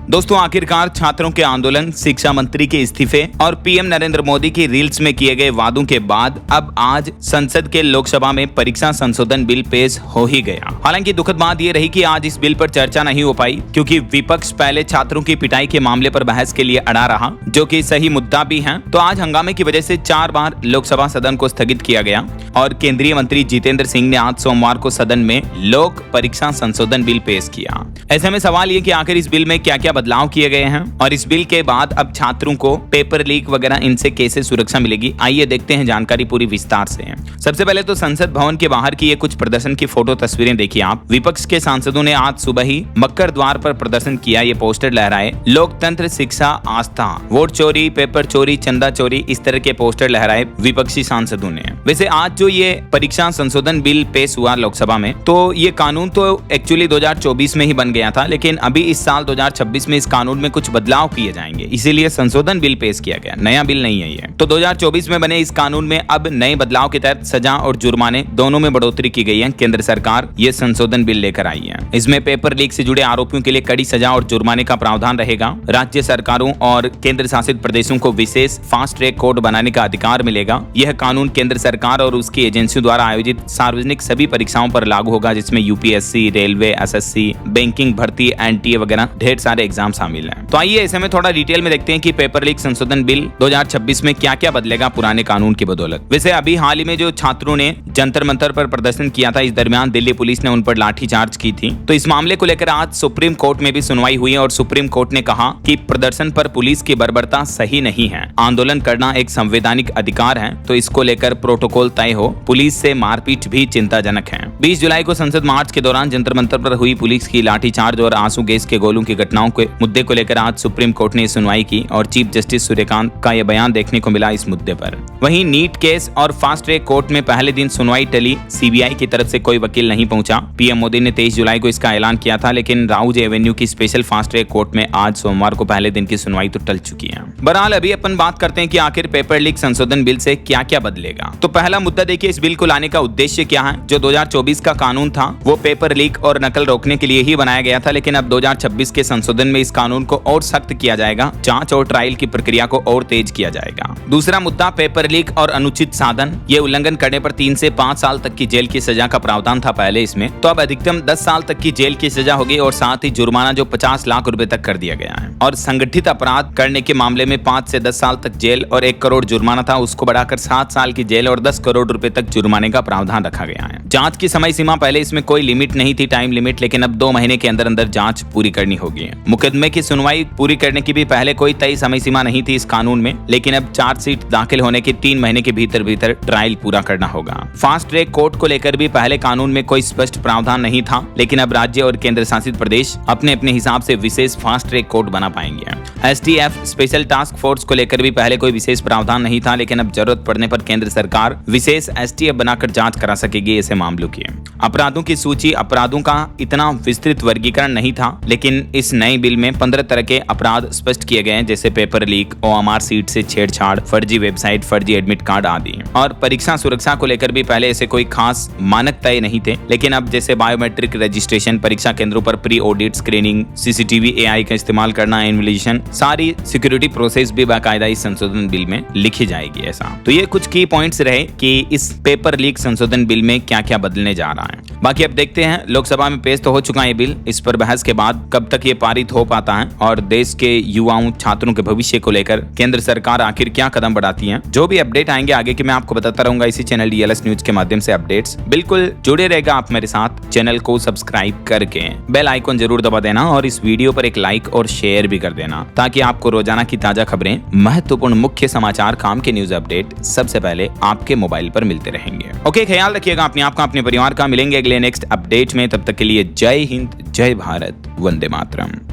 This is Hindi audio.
दोस्तों, आखिरकार छात्रों के आंदोलन, शिक्षा मंत्री के इस्तीफे और पीएम नरेंद्र मोदी की रील्स में किए गए वादों के बाद अब आज संसद के लोकसभा में परीक्षा संशोधन बिल पेश हो ही गया। हालांकि दुखद बात यह रही कि आज इस बिल पर चर्चा नहीं हो पाई, क्योंकि विपक्ष पहले छात्रों की पिटाई के मामले पर बहस के लिए अड़ा रहा, जो कि सही मुद्दा भी है। तो आज हंगामे की वजह से 4 बार लोकसभा सदन को स्थगित किया गया और केंद्रीय मंत्री जितेंद्र सिंह ने आज सोमवार को सदन में लोक परीक्षा संशोधन बिल पेश किया। ऐसे में सवाल ये कि आखिर इस बिल में क्या क्या बदलाव किए गए हैं और इस बिल के बाद अब छात्रों को पेपर लीक वगैरह इनसे कैसे सुरक्षा मिलेगी, आइए देखते हैं जानकारी पूरी विस्तार से। सबसे पहले तो संसद भवन के बाहर की ये कुछ प्रदर्शन की फोटो तस्वीरें देखिए आप। विपक्ष के सांसदों ने आज सुबह ही मक्कर द्वार पर प्रदर्शन किया, ये पोस्टर लहराए, लोकतंत्र, शिक्षा, आस्था, वोट चोरी, पेपर चोरी, चंदा चोरी, इस तरह के पोस्टर लहराए विपक्षी सांसदों ने। वैसे आज जो ये परीक्षा संशोधन बिल पेश हुआ लोकसभा में, तो ये कानून तो एक्चुअली 2024 में ही बन गया था, लेकिन अभी इस साल 2026 में इस कानून में कुछ बदलाव किए जाएंगे, इसीलिए संशोधन बिल पेश किया गया, नया बिल नहीं है ये। तो 2024 में बने इस कानून में अब नए बदलाव के तहत सजा और जुर्माने दोनों में बढ़ोतरी की गई है। केंद्र सरकार ये संशोधन बिल लेकर आई है। इसमें पेपर लीक से जुड़े आरोपियों के लिए कड़ी सजा और जुर्माने का प्रावधान रहेगा। राज्य सरकारों और केंद्र शासित प्रदेशों को विशेष फास्ट ट्रैक कोर्ट बनाने का अधिकार मिलेगा। यह कानून केंद्र सरकार और उसकी एजेंसियों द्वारा आयोजित सार्वजनिक सभी परीक्षाओं पर लागू होगा, जिसमें यूपीएससी, रेलवे, एसएससी, बैंकिंग भर्ती, एनटीए वगैरह ढेर सारे एग्जाम शामिल हैं। तो आइए ऐसे में थोड़ा डिटेल में देखते हैं कि पेपर लीक संशोधन बिल 2026 में क्या क्या बदलेगा पुराने कानून की बदौलत। वैसे अभी हाल ही में जो छात्रों ने जंतर मंतर पर प्रदर्शन किया था, इस दरमियान दिल्ली पुलिस ने उन पर लाठीचार्ज की थी। तो इस मामले को लेकर आज सुप्रीम कोर्ट में भी सुनवाई हुई और सुप्रीम कोर्ट ने कहा कि प्रदर्शन पर पुलिस की बर्बरता सही नहीं है। आंदोलन करना एक संवैधानिक अधिकार है, तो इसको लेकर प्रोटोकॉल तय हो। पुलिस से मारपीट भी चिंताजनक है। 20 जुलाई को संसद मार्च के दौरान जंतर मंतर पर हुई पुलिस की लाठीचार्ज और आंसू गैस के गोलों की घटनाओं के मुद्दे को लेकर आज सुप्रीम कोर्ट ने सुनवाई की और चीफ जस्टिस सूर्यकांत का यह बयान देखने को मिला इस मुद्दे पर। वहीं नीट केस और फास्ट ट्रैक कोर्ट में पहले दिन सुनवाई टली, सीबीआई की तरफ से कोई वकील नहीं पहुंचा। पीएम मोदी ने 23 जुलाई को इसका ऐलान किया था, लेकिन राउज एवेन्यू की स्पेशल फास्ट ट्रैक कोर्ट में आज सोमवार को पहले दिन की सुनवाई तो टल चुकी है। बहरहाल अभी अपन बात करते हैं कि आखिर पेपर लीक संशोधन बिल से क्या क्या बदलेगा। तो पहला मुद्दा देखिए, इस बिल को लाने का उद्देश्य क्या है। जो 2024 का कानून था वो पेपर लीक और नकल रोकने के लिए ही बनाया गया था, लेकिन अब 2026 के संशोधन में इस कानून को और सख्त किया जाएगा। जांच और ट्रायल की प्रक्रिया को और तेज किया जाएगा। दूसरा मुद्दा, पेपर लीक और अनुचित साधन, ये उल्लंघन करने पर 3 से 5 साल तक की जेल की सजा का प्रावधान था पहले इसमें, तो अब अधिकतम 10 साल तक की जेल की सजा होगी और साथ ही जुर्माना जो 50 लाख रुपए तक कर दिया गया है। और संगठित अपराध करने के मामले में 5 से 10 साल तक जेल और 1 करोड़ जुर्माना था, उसको बढ़ाकर 7 साल की जेल और 10 करोड़ रुपए तक जुर्माने का प्रावधान रखा गया है। जांच की समय सीमा, पहले इसमें कोई लिमिट नहीं थी, टाइम लिमिट, लेकिन अब 2 महीने के अंदर अंदर जांच पूरी करनी होगी। मुकदमे की सुनवाई पूरी करने की भी पहले कोई तय समय सीमा नहीं थी इस कानून में, लेकिन अब चार्जशीट दाखिल होने के 3 महीने के भीतर भीतर ट्रायल पूरा करना होगा। फास्ट ट्रैक कोर्ट को लेकर भी पहले कानून में कोई स्पष्ट प्रावधान नहीं था, लेकिन अब राज्य और केंद्र शासित प्रदेश अपने अपने हिसाब से विशेष फास्ट ट्रैक कोर्ट बना पाएंगे। एसटीएफ स्पेशल टास्क फोर्स को लेकर भी पहले कोई विशेष प्रावधान नहीं था, लेकिन अब जरूरत पड़ने पर केंद्र सरकार विशेष एसटीएफ बनाकर जांच करा सकेगी ऐसे मामलों की। अपराधों की सूची, अपराधों का इतना विस्तृत वर्गीकरण नहीं था, लेकिन इस नए बिल में 15 तरह के अपराध स्पष्ट किए गए हैं, जैसे पेपर लीक, ओएमआर सीट से छेड़छाड़, फर्जी वेबसाइट, फर्जी एडमिट कार्ड आदि। और परीक्षा सुरक्षा को लेकर भी पहले ऐसे कोई खास मानक तय नहीं थे, लेकिन अब जैसे बायोमेट्रिक रजिस्ट्रेशन, परीक्षा केंद्रों पर pre audit screening, CCTV, AI का इस्तेमाल करना, इन्वेलिजेशन, सारी सिक्योरिटी प्रोसेस भी बाकायदा इस संशोधन बिल में लिखी जाएगी। ऐसा तो ये कुछ की पॉइंट्स रहे कि इस पेपर लीक संशोधन बिल में क्या क्या बदलने जा रहा है। बाकी अब देखते हैं, लोकसभा में पेश तो हो चुका है ये बिल, इस पर बहस के बाद कब तक ये पारित हो पाता है और देश के युवाओं, छात्रों के भविष्य को लेकर केंद्र सरकार आखिर क्या कदम बढ़ाती है। जो भी अपडेट आएंगे आगे के मैं आपको बताता रहूंगा इसी चैनल डीएलएस न्यूज के माध्यम से। अपडेट्स बिल्कुल जुड़े रहेगा आप मेरे साथ, चैनल को सब्सक्राइब करके बेल आइकन जरूर दबा देना और इस वीडियो पर एक लाइक और शेयर भी कर देना, ताकि आपको रोजाना की ताजा खबरें, महत्वपूर्ण मुख्य समाचार, काम के न्यूज अपडेट सबसे पहले आपके मोबाइल पर मिलते रहेंगे। ओके, ख्याल रखिएगा अपने आप का, अपने परिवार का। मिलेंगे अगले नेक्स्ट अपडेट में, तब तक के लिए जय हिंद, जय भारत, वंदे मातरम।